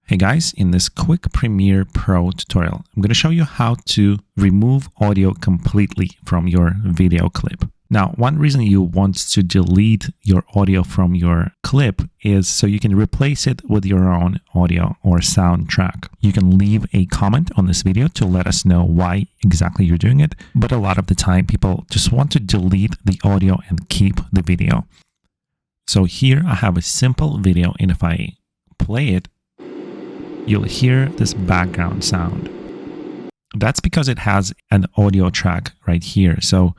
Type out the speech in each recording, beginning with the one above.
Hey guys, in this quick Premiere Pro tutorial, I'm going to show you how to remove audio completely from your video clip. Now, one reason you want to delete your audio from your clip is so you can replace it with your own audio or soundtrack. You can leave a comment on this video to let us know why exactly you're doing it, but a lot of the time people just want to delete the audio and keep the video. So here I have a simple video, and if I play it, you'll hear this background sound. That's because it has an audio track right here. So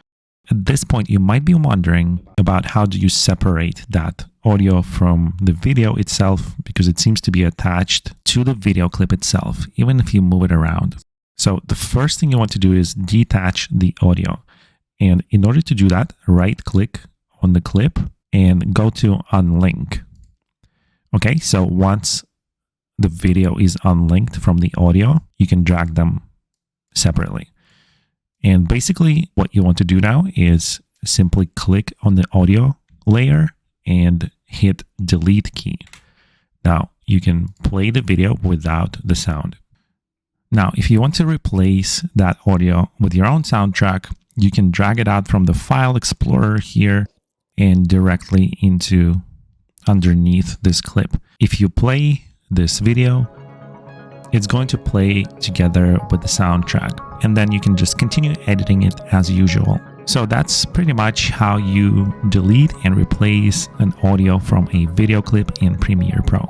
at this point, you might be wondering about how do you separate that audio from the video itself, because it seems to be attached to the video clip itself, even if you move it around. So the first thing you want to do is detach the audio. And in order to do that, right click on the clip and go to unlink. Okay, so once the video is unlinked from the audio, you can drag them separately. And basically what you want to do now is simply click on the audio layer and hit delete key. Now you can play the video without the sound. Now, if you want to replace that audio with your own soundtrack, you can drag it out from the file explorer here and directly into underneath this clip. If you play this video, it's going to play together with the soundtrack, and then you can just continue editing it as usual. So that's pretty much how you delete and replace an audio from a video clip in Premiere Pro.